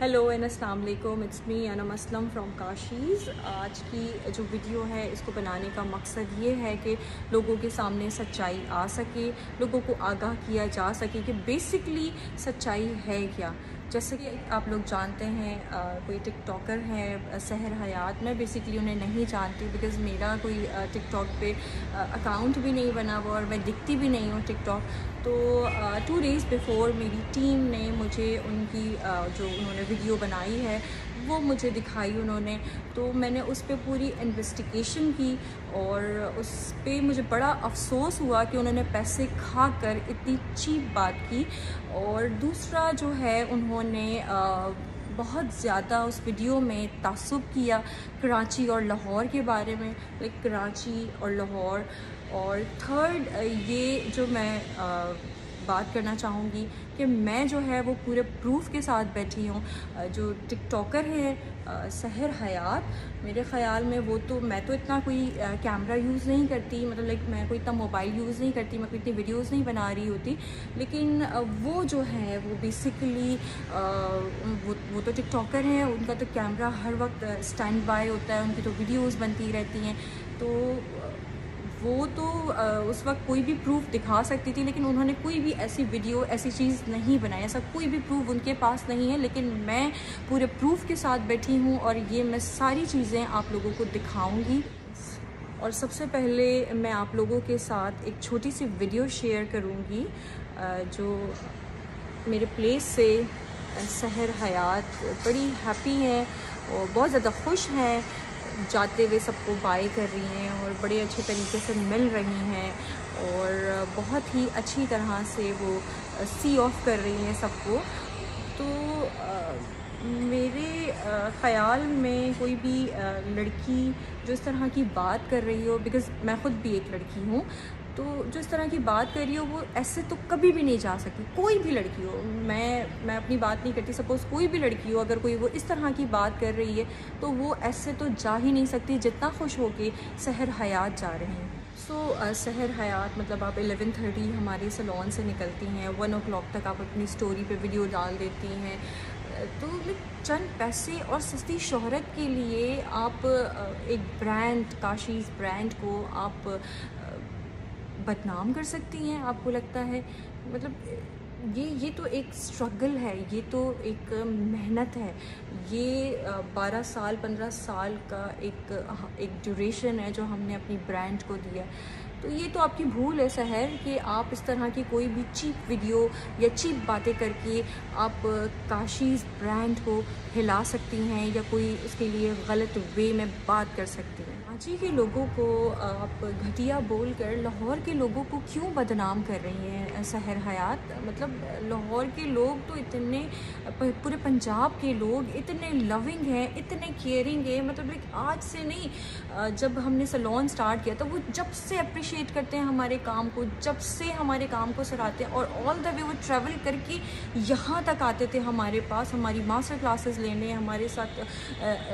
Hello and अस्सलाम वालेकुम, it's me Anam Aslam from Kashi's. आज की जो वीडियो है इसको बनाने का मकसद ये है कि लोगों के सामने सच्चाई आ सके, लोगों को आगाह किया जा सके कि बेसिकली सच्चाई है क्या। जैसे कि आप लोग जानते हैं कोई टिकटॉकर है सहर हयात। मैं बेसिकली उन्हें नहीं जानती बिकॉज़ मेरा कोई टिकटॉक पे अकाउंट भी नहीं बना हुआ और मैं दिखती भी नहीं हूँ टिकटॉक। तो 2 डेज़ बिफ़ोर मेरी टीम ने मुझे उनकी जो उन्होंने वीडियो बनाई है वो मुझे दिखाई उन्होंने। तो मैंने उस पर पूरी इन्वेस्टिगेशन की और उस पे मुझे बड़ा अफसोस हुआ कि उन्होंने पैसे खाकर इतनी चीप बात की। और दूसरा जो है उन्होंने बहुत ज़्यादा उस वीडियो में तासुब किया कराची और लाहौर के बारे में, लाइक कराची और लाहौर। और थर्ड ये जो मैं बात करना चाहूँगी कि मैं जो है वो पूरे प्रूफ के साथ बैठी हूँ। जो टिकटॉकर है सहर हयात, मेरे ख़्याल में मैं तो इतना कोई कैमरा यूज़ नहीं करती, मतलब लाइक मैं कोई इतना मोबाइल यूज़ नहीं करती, मैं कोई इतनी वीडियोज़ नहीं बना रही होती। लेकिन वो जो है वो बेसिकली वो तो टिकटॉकर हैं, उनका तो कैमरा हर वक्त स्टैंड बाय होता है, उनकी तो वीडियोज़ बनती रहती हैं। तो वो तो उस वक्त कोई भी प्रूफ दिखा सकती थी, लेकिन उन्होंने कोई भी ऐसी वीडियो ऐसी चीज़ नहीं बनाई, ऐसा कोई भी प्रूफ उनके पास नहीं है। लेकिन मैं पूरे प्रूफ के साथ बैठी हूँ और ये मैं सारी चीज़ें आप लोगों को दिखाऊंगी। और सबसे पहले मैं आप लोगों के साथ एक छोटी सी वीडियो शेयर करूँगी जो मेरे प्लेस से सहर हयात बड़ी हैप्पी हैं और बहुत ज़्यादा खुश हैं, जाते हुए सबको बाय कर रही हैं और बड़े अच्छे तरीके से मिल रही हैं और बहुत ही अच्छी तरह से वो सी ऑफ कर रही हैं सबको। तो मेरे ख़याल में कोई भी लड़की जो इस तरह की बात कर रही हो, बिकॉज़ मैं ख़ुद भी एक लड़की हूँ, तो जो इस तरह की बात कर रही हो वो ऐसे तो कभी भी नहीं जा सकती। कोई भी लड़की हो, मैं अपनी बात नहीं करती, सपोज़ कोई भी लड़की हो, अगर कोई वो इस तरह की बात कर रही है तो वो ऐसे तो जा ही नहीं सकती जितना खुश हो के सहर हयात जा रही हैं। सहर हयात मतलब आप 11:30 हमारे सैलून से निकलती हैं, 1 o'clock तक आप अपनी स्टोरी पे वीडियो डाल देती हैं। तो चंद पैसे और सस्ती शोहरत के लिए आप एक ब्रांड, काशीज़ ब्रांड को आप बदनाम कर सकती हैं। आपको लगता है मतलब ये तो एक स्ट्रगल है, ये तो एक मेहनत है, ये 12 साल 15 साल का एक ड्यूरेशन है जो हमने अपनी ब्रांड को दिया। तो ये तो आपकी भूल है सहर कि आप इस तरह की कोई भी चीप वीडियो या चीप बातें करके आप काशीज़ ब्रांड को हिला सकती हैं या कोई उसके लिए गलत वे में बात कर सकती हैं। कराची के लोगों को आप घटिया बोलकर लाहौर के लोगों को क्यों बदनाम कर रही हैं सहर हयात? मतलब लाहौर के लोग तो इतने, पूरे पंजाब के लोग इतने लविंग हैं, इतने केयरिंग हैं। मतलब एक आज से नहीं, जब हमने सैलून स्टार्ट किया तो वो जब से अप्रिशिएट करते हैं हमारे काम को, जब से हमारे काम को सराहते हैं और ऑल द वे वो ट्रैवल करके यहाँ तक आते थे हमारे पास, हमारी मास्टर क्लासेस लेने, हमारे साथ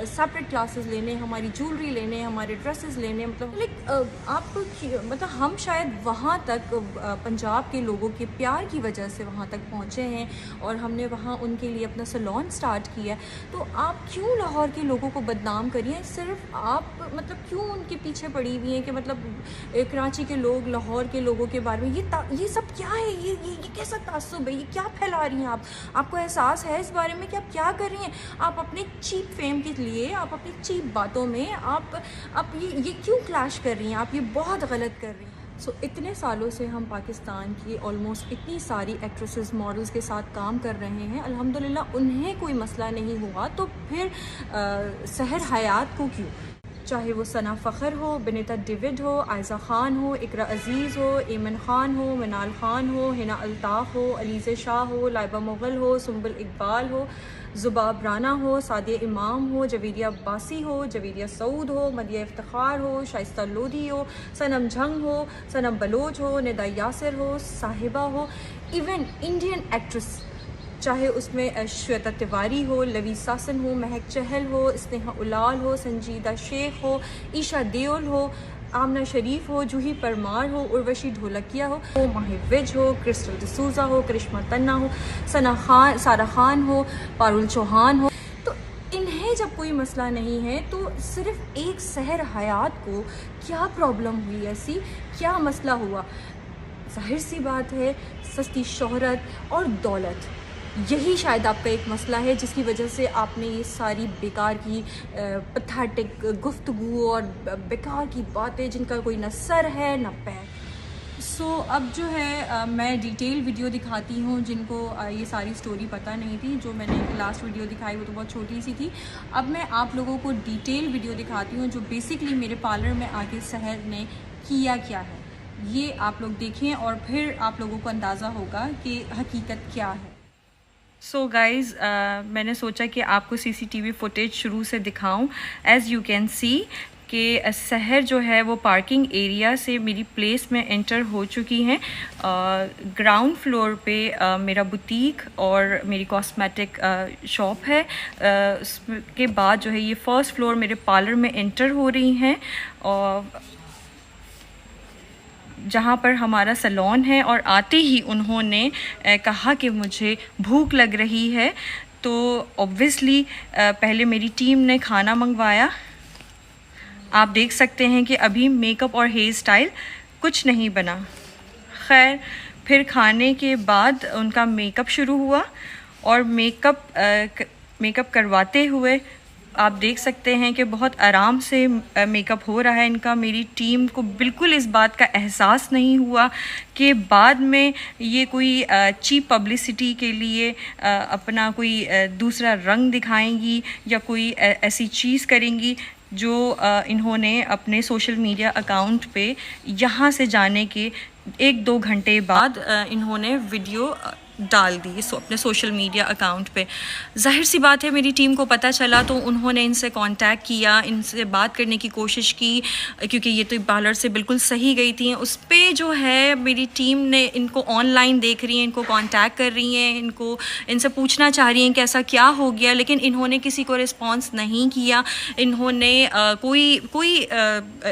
सेपरेट क्लासेस लेने, हमारी ज्वेलरी लेने, हमारे ड्रेसेस लेने। मतलब हम शायद वहाँ तक पंजाब के लोगों के प्यार की वजह से वहाँ तक पहुँचे हैं और हमने वहाँ उनके लिए अपना सैलून स्टार्ट किया। तो आप क्यों लाहौर के लोगों को बदनाम करिए? सिर्फ आप मतलब क्यों उनके पीछे पड़ी हुई हैं कि मतलब कराची के लोग लाहौर के लोगों के बारे में ये सब क्या है? ये कैसा तासुब है? ये क्या फैला रही हैं आप? आपको एहसास है इस बारे में कि आप क्या कर रही हैं? आप अपने चीप फेम के लिए, आप अपनी चीप बातों में आप ये क्यों क्लैश कर रही हैं? आप ये बहुत गलत कर रही हैं। इतने सालों से हम पाकिस्तान की ऑलमोस्ट इतनी सारी एक्ट्रेसेस, मॉडल्स के साथ काम कर रहे हैं, अल्हम्दुलिल्लाह उन्हें कोई मसला नहीं हुआ, तो फिर सहर हयात को क्यों? चाहे वो सना फ़खर हो, बिनीता डेविड हो, आयज़ा ख़ान हो, इकरा अज़ीज़ हो, एमन ख़ान हो, मिनाल ख़ान हो, हिना अल्ताफ़ हो, अलीज़े शाह हो, लाइबा मुग़ल हो, सुम्बुल इकबाल हो, ज़ुबाब राना हो, सादिया इमाम हो, जवेदिया अब्बासी हो, जवेदिया सऊद हो, मदिया इफ्तिखार हो, शाइस्ता लोधी हो, सनम जंग हो, सनम बलोच हो, निदा यासिर हो, साहिबा हो, इवन इंडियन एक्ट्रेस चाहे उसमें श्वेता तिवारी हो, लवी सासन हो, महक चहल हो, स्नेहा उलाल हो, संजीदा शेख हो, ईशा देओल हो, आमना शरीफ हो, जूही परमार हो, उर्वशी ढोलकिया हो, माहिविज हो, क्रिस्टल डिसूजा हो, करिश्मा तन्ना हो, सारा खान हो, पारुल चौहान हो। तो इन्हें जब कोई मसला नहीं है तो सिर्फ एक सहर हयात को क्या प्रॉब्लम हुई, ऐसी क्या मसला हुआ? जाहिर सी बात है, सस्ती शोहरत और दौलत, यही शायद आपका एक मसला है जिसकी वजह से आपने ये सारी बेकार की पैथेटिक गुफ्तगू और बेकार की बातें जिनका कोई न सर है न पैर। अब जो है मैं डिटेल वीडियो दिखाती हूँ जिनको ये सारी स्टोरी पता नहीं थी। जो मैंने लास्ट वीडियो दिखाई वो तो बहुत छोटी सी थी। अब मैं आप लोगों को डिटेल वीडियो दिखाती हूँ जो बेसिकली मेरे पार्लर में आके सहर ने किया क्या है। ये आप लोग देखें और फिर आप लोगों को अंदाज़ा होगा कि हकीकत क्या है। गाइज़, मैंने सोचा कि आपको CCTV फुटेज शुरू से दिखाऊं। एज़ यू कैन सी कि सहर जो है वो पार्किंग एरिया से मेरी प्लेस में एंटर हो चुकी हैं। ग्राउंड फ्लोर पे मेरा बुटीक और मेरी कॉस्मेटिक शॉप है। उसके बाद जो है ये फर्स्ट फ्लोर मेरे पार्लर में एंटर हो रही हैं और जहाँ पर हमारा सैलून है। और आते ही उन्होंने कहा कि मुझे भूख लग रही है, तो ऑब्वियसली पहले मेरी टीम ने खाना मंगवाया। आप देख सकते हैं कि अभी मेकअप और हेयर स्टाइल कुछ नहीं बना। खैर, फिर खाने के बाद उनका मेकअप शुरू हुआ और मेकअप करवाते हुए आप देख सकते हैं कि बहुत आराम से मेकअप हो रहा है इनका। मेरी टीम को बिल्कुल इस बात का एहसास नहीं हुआ कि बाद में ये कोई चीप पब्लिसिटी के लिए अपना कोई दूसरा रंग दिखाएंगी या कोई ऐसी चीज़ करेंगी जो इन्होंने अपने सोशल मीडिया अकाउंट पे यहाँ से जाने के 1-2 घंटे बाद इन्होंने वीडियो डाल दी अपने सोशल मीडिया अकाउंट पे। जाहिर सी बात है, मेरी टीम को पता चला तो उन्होंने इनसे कांटेक्ट किया, इनसे बात करने की कोशिश की, क्योंकि ये तो पार्लर से बिल्कुल सही गई थी। उस पर जो है मेरी टीम ने इनको ऑनलाइन देख रही हैं, इनको कांटेक्ट कर रही हैं, इनसे पूछना चाह रही हैं कि ऐसा क्या हो गया, लेकिन इन्होंने किसी को रिस्पॉन्स नहीं किया। इन्होंने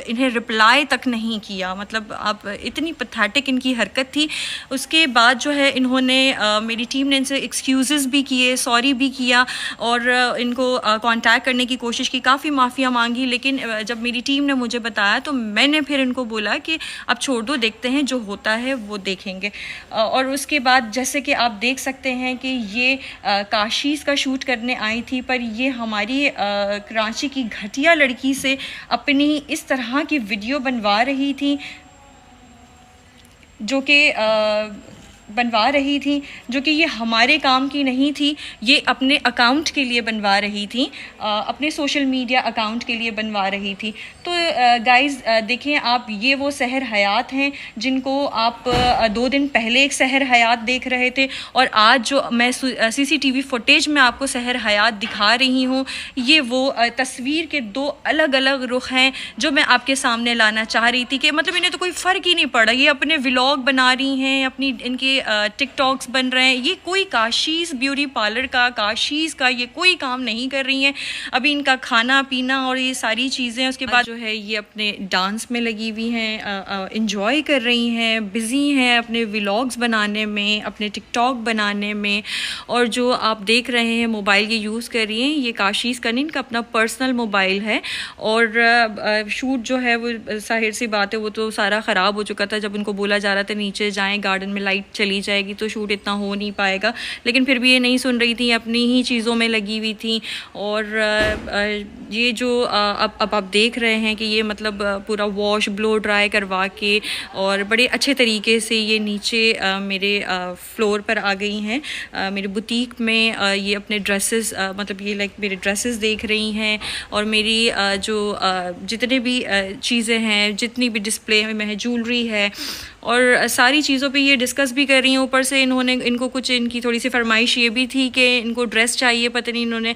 इन्हें रिप्लाई तक नहीं किया। मतलब आप इतनी पैथेटिक इनकी हरकत थी। उसके बाद जो है इन्होंने मेरी टीम ने इनसे एक्सक्यूज़ेस भी किए, सॉरी भी किया और इनको कांटेक्ट करने की कोशिश की, काफ़ी माफ़िया मांगी। लेकिन जब मेरी टीम ने मुझे बताया तो मैंने फिर इनको बोला कि अब छोड़ दो, देखते हैं जो होता है वो देखेंगे। और उसके बाद जैसे कि आप देख सकते हैं कि ये काशीज़ का शूट करने आई थी, पर ये हमारी कराची की घटिया लड़की से अपनी इस तरह की वीडियो बनवा रही थी जो कि ये हमारे काम की नहीं थी। ये अपने अकाउंट के लिए बनवा रही थी, अपने सोशल मीडिया अकाउंट के लिए बनवा रही थी। तो गाइज़ देखें आप, ये वो सहर हयात हैं जिनको आप 2 दिन पहले एक सहर हयात देख रहे थे, और आज जो मैं CCTV फुटेज में आपको सहर हयात दिखा रही हूँ, ये वो तस्वीर के 2 अलग अलग रुख हैं जो मैं आपके सामने लाना चाह रही थी। कि मतलब इन्हें तो कोई फ़र्क ही नहीं पड़ा। ये अपने व्लॉग बना रही हैं, इनके टिकटॉक्स बन रहे हैं। ये कोई काशीज़ ब्यूटी पार्लर का, काशीज़ का ये कोई काम नहीं कर रही हैं। अभी इनका खाना पीना और ये सारी चीज़ें, उसके बाद जो है ये अपने डांस में लगी हुई हैं, इंजॉय कर रही हैं, बिज़ी हैं अपने व्लॉग्स बनाने में, अपने टिकटॉक बनाने में। और जो आप देख रहे हैं मोबाइल ये यूज़ कर रही हैं, ये काशीज़ का नहीं, इनका अपना पर्सनल मोबाइल है। और शूट जो है वो जाहिर सी बात है वो तो सारा ख़राब हो चुका था। जब उनको बोला जा रहा था नीचे जाएँ, गार्डन में लाइट चली जाएगी तो शूट इतना हो नहीं पाएगा, लेकिन फिर भी ये नहीं सुन रही थी, अपनी ही चीज़ों में लगी हुई थी। और ये जो अब आप देख रहे हैं कि ये मतलब पूरा वॉश ब्लो ड्राई करवा के और बड़े अच्छे तरीके से ये नीचे मेरे फ्लोर पर आ गई हैं। मेरे बुटीक में ये अपने ड्रेसेस, मतलब ये लाइक मेरे ड्रेसेस देख रही हैं, और मेरी जो जितने भी चीज़ें हैं, जितनी भी डिस्प्ले में है, ज्वेलरी है, और सारी चीज़ों पे ये डिस्कस भी कर रही हैं। ऊपर से इनको कुछ इनकी थोड़ी सी फरमाइश ये भी थी कि इनको ड्रेस चाहिए। पता नहीं इन्होंने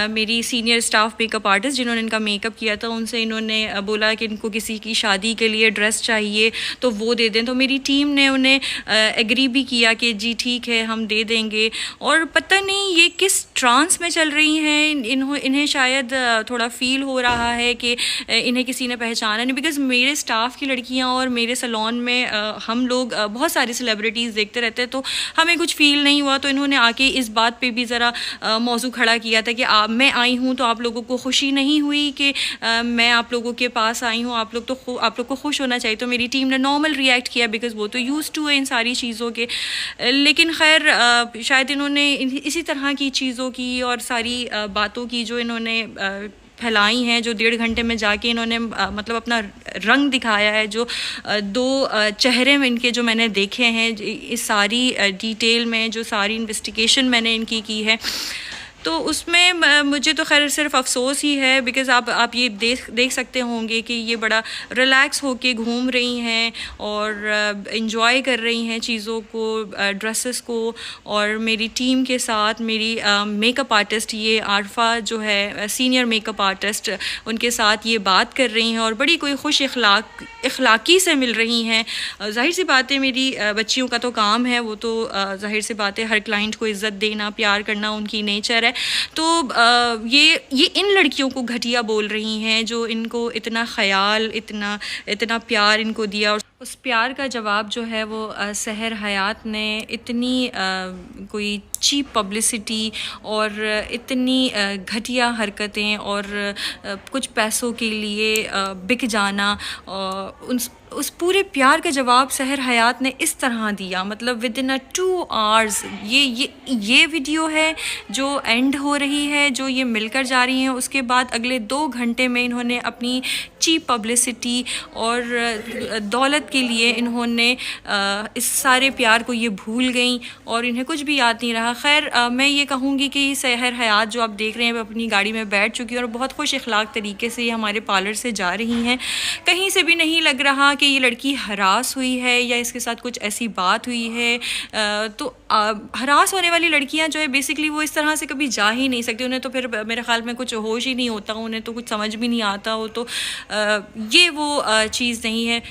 मेरी सीनियर स्टाफ मेकअप आर्टिस्ट जिन्होंने इनका मेकअप किया था उनसे इन्होंने बोला कि इनको किसी की शादी के लिए ड्रेस चाहिए तो वो दे दें। तो मेरी टीम ने उन्हें एग्री भी किया कि जी ठीक है हम दे देंगे। और पता नहीं ये किस ट्रांस में चल रही हैं, इन्हें शायद थोड़ा फील हो रहा है कि इन्हें किसी ने पहचाना नहीं। बिकॉज़ मेरे स्टाफ की लड़कियां और मेरे सैलून में हम लोग बहुत सारी सेलिब्रिटीज़ देखते रहते हैं, तो हमें कुछ फ़ील नहीं हुआ। तो इन्होंने आके इस बात पे भी ज़रा मौजू खड़ा किया था कि मैं आई हूँ तो आप लोगों को खुशी नहीं हुई कि मैं आप लोगों के पास आई हूँ, आप लोग को खुश होना चाहिए। तो मेरी टीम ने नॉर्मल रिएक्ट किया बिकॉज़ वो तो यूज़ टू है इन सारी चीज़ों के। लेकिन खैर शायद इन्होंने इसी तरह की चीज़ों की और सारी बातों की जो इन्होंने फैलाई हैं, जो 1.5 घंटे में जाके इन्होंने मतलब अपना रंग दिखाया है, जो 2 चेहरे में इनके जो मैंने देखे हैं इस सारी डिटेल में, जो सारी इन्वेस्टिगेशन मैंने इनकी की है, तो उसमें मुझे तो खैर सिर्फ अफसोस ही है। बिकॉज़ आप ये देख सकते होंगे कि ये बड़ा रिलैक्स होके घूम रही हैं और इन्जॉय कर रही हैं चीज़ों को, ड्रेसेस को। और मेरी टीम के साथ मेरी मेकअप आर्टिस्ट ये आरफा जो है सीनियर मेकअप आर्टिस्ट, उनके साथ ये बात कर रही हैं और बड़ी कोई खुश इखलाकी से मिल रही हैं। ज़ाहिर सी बात है मेरी बच्चियों का तो काम है, वो तो ज़ाहिर सी बात है हर क्लाइंट को इज़्ज़त देना, प्यार करना उनकी नेचर है। तो ये इन लड़कियों को घटिया बोल रही हैं जो इनको इतना ख्याल, इतना प्यार इनको दिया। और उस प्यार का जवाब जो है वो सहर हयात ने इतनी कोई चीप पब्लिसिटी और इतनी घटिया हरकतें और कुछ पैसों के लिए बिक जाना, उस पूरे प्यार का जवाब सहर हयात ने इस तरह दिया। मतलब विद इन 2 आवर्स ये वीडियो है जो एंड हो रही है, जो ये मिलकर जा रही हैं। उसके बाद अगले 2 घंटे में इन्होंने अपनी चीप पब्लिसिटी और दौलत के लिए इन्होंने इस सारे प्यार को ये भूल गई और इन्हें कुछ भी याद नहीं रहा। खैर मैं ये कहूँगी कि सहर हयात जो आप देख रहे हैं वो अपनी गाड़ी में बैठ चुकी है और बहुत खुश इखलाक तरीके से ये हमारे पार्लर से जा रही हैं। कहीं से भी नहीं लग रहा कि ये लड़की हरास हुई है या इसके साथ कुछ ऐसी बात हुई है। तो हरास होने वाली लड़कियां जो है बेसिकली वो इस तरह से कभी जा ही नहीं सकती, उन्हें तो फिर मेरे ख्याल में कुछ होश ही नहीं होता, उन्हें तो कुछ समझ भी नहीं आता हो। तो ये वो चीज़ नहीं है।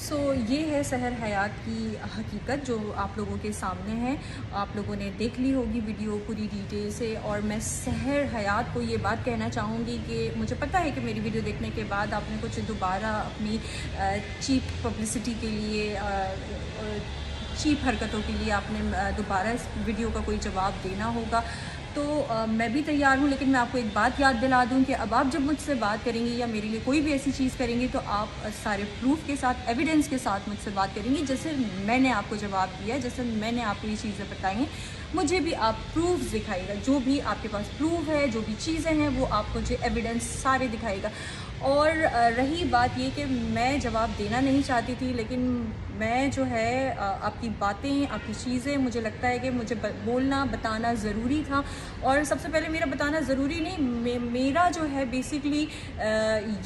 सो ये है सहर हयात की हकीकत जो आप लोगों के सामने है। आप लोगों ने देख ली होगी वीडियो पूरी डिटेल से। और मैं सहर हयात को ये बात कहना चाहूँगी कि मुझे पता है कि मेरी वीडियो देखने के बाद आपने कुछ दोबारा अपनी चीप पब्लिसिटी के लिए, चीप हरकतों के लिए आपने दोबारा इस वीडियो का कोई जवाब देना होगा। तो मैं भी तैयार हूँ। लेकिन मैं आपको एक बात याद दिला दूँ कि अब आप जब मुझसे बात करेंगे या मेरे लिए कोई भी ऐसी चीज़ करेंगे तो आप सारे प्रूफ के साथ, एविडेंस के साथ मुझसे बात करेंगे। जैसे मैंने आपको जवाब दिया, जैसे मैंने आपको ये चीज़ें बताई हैं, मुझे भी आप प्रूफ दिखाइएगा। जो भी आपके पास प्रूफ है, जो भी चीज़ें हैं, वो आप मुझे एविडेंस सारे दिखाइएगा। और रही बात ये कि मैं जवाब देना नहीं चाहती थी, लेकिन मैं जो है आपकी बातें, आपकी चीज़ें, मुझे लगता है कि मुझे बोलना, बताना ज़रूरी था। और सबसे पहले मेरा बताना ज़रूरी नहीं, मेरा जो है बेसिकली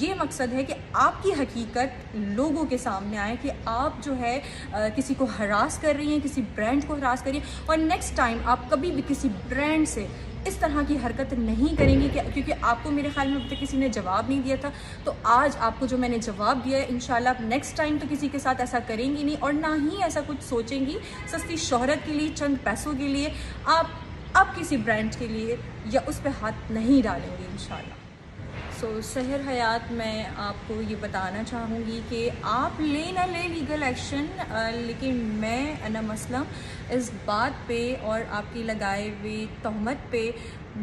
ये मकसद है कि आपकी हकीकत लोगों के सामने आए कि आप जो है किसी को हरास कर रही हैं, किसी ब्रांड को हरास कर रही हैं। और नेक्स्ट टाइम आप कभी भी किसी ब्रांड से इस तरह की हरकत नहीं करेंगी क्योंकि आपको मेरे ख्याल में अब तक किसी ने जवाब नहीं दिया था। तो आज आपको जो मैंने जवाब दिया है, इंशाल्लाह आप नेक्स्ट टाइम तो किसी के साथ ऐसा करेंगी नहीं और ना ही ऐसा कुछ सोचेंगी सस्ती शोहरत के लिए, चंद पैसों के लिए आप किसी ब्रांड के लिए या उस पर हाथ नहीं डालेंगे इंशाल्लाह। सो सहर हयात, मैं आपको ये बताना चाहूँगी कि आप ले ना ले लीगल एक्शन, लेकिन मैं अनम असलम इस बात पे और आपकी लगाए हुए तहमत पे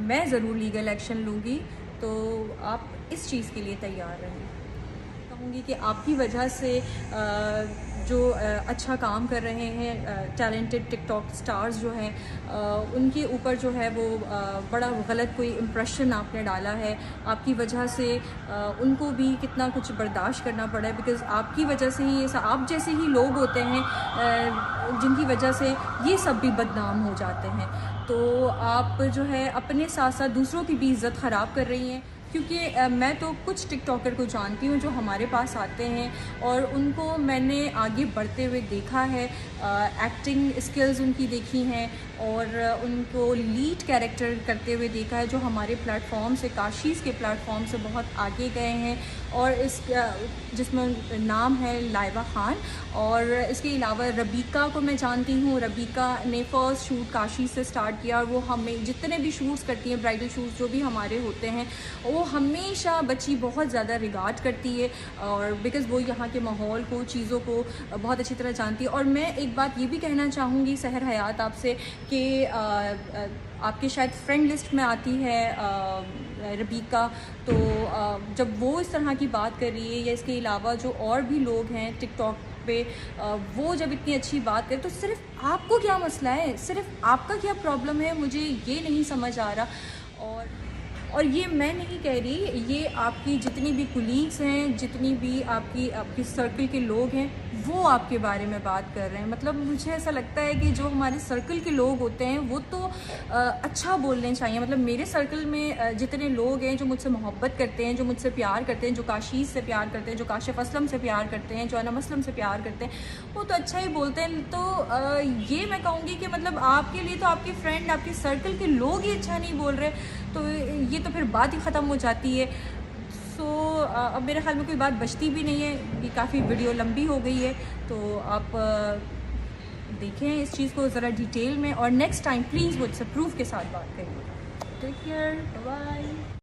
मैं ज़रूर लीगल एक्शन लूँगी। तो आप इस चीज़ के लिए तैयार रहें। कहूँगी कि आपकी वजह से जो अच्छा काम कर रहे हैं टैलेंटेड टिकटॉक स्टार्स जो हैं, उनके ऊपर जो है वो बड़ा गलत कोई इम्प्रेशन आपने डाला है। आपकी वजह से उनको भी कितना कुछ बर्दाश्त करना पड़ा है, बिकॉज़ आपकी वजह से ही ये आप जैसे ही लोग होते हैं जिनकी वजह से ये सब भी बदनाम हो जाते हैं। तो आप जो है अपने साथ साथ दूसरों की भी इज़्ज़त ख़राब कर रही हैं। क्योंकि मैं तो कुछ टिकटॉकर को जानती हूँ जो हमारे पास आते हैं और उनको मैंने आगे बढ़ते हुए देखा है, एक्टिंग स्किल्स उनकी देखी हैं और उनको लीड कैरेक्टर करते हुए देखा है, जो हमारे प्लेटफॉर्म से, काशीज़ के प्लेटफॉर्म से बहुत आगे गए हैं। और इस जिसमें नाम है लाइबा खान, और इसके अलावा रबीका को मैं जानती हूँ। रबीका ने फ़र्स्ट शूट काशी से स्टार्ट किया और वो हमें जितने भी शूट्स करती हैं, ब्राइडल शूट्स जो भी हमारे होते हैं, वो हमेशा बच्ची बहुत ज़्यादा रिगार्ड करती है और बिकॉज़ वो यहाँ के माहौल को, चीज़ों को बहुत अच्छी तरह जानती है। और मैं एक बात ये भी कहना चाहूँगी सहर हयात आपसे कि आपके शायद फ्रेंड लिस्ट में आती है रबीका, तो जब वो इस तरह की बात कर रही है या इसके अलावा जो और भी लोग हैं टिकटॉक पे, वो जब इतनी अच्छी बात करें, तो सिर्फ आपको क्या मसला है, सिर्फ आपका क्या प्रॉब्लम है, मुझे ये नहीं समझ आ रहा। और ये मैं नहीं कह रही, ये आपकी जितनी भी कुलीग्स हैं, जितनी भी आपकी सर्कल के लोग हैं, वो आपके बारे में बात कर रहे हैं। मतलब मुझे ऐसा लगता है कि जो हमारे सर्कल के लोग होते हैं वो तो अच्छा बोलने चाहिए। मतलब मेरे सर्कल में जितने लोग हैं जो मुझसे मोहब्बत करते हैं, जो मुझसे प्यार करते हैं, जो काशीज़ से प्यार करते हैं, जो काशिफ असलम से प्यार करते हैं, जो अनम असलम से प्यार करते हैं, वो तो अच्छा ही बोलते हैं। तो ये मैं कहूँगी कि मतलब आपके लिए तो आपके फ्रेंड, आपके सर्कल के लोग ही अच्छा नहीं बोल रहे, तो ये तो फिर बात ही ख़त्म हो जाती है। सो अब मेरे ख्याल में कोई बात बचती भी नहीं है, ये काफ़ी वीडियो लंबी हो गई है, तो आप देखें इस चीज़ को ज़रा डिटेल में, और नेक्स्ट टाइम प्लीज़ मुझसे प्रूफ के साथ बात करिए। Take care, bye.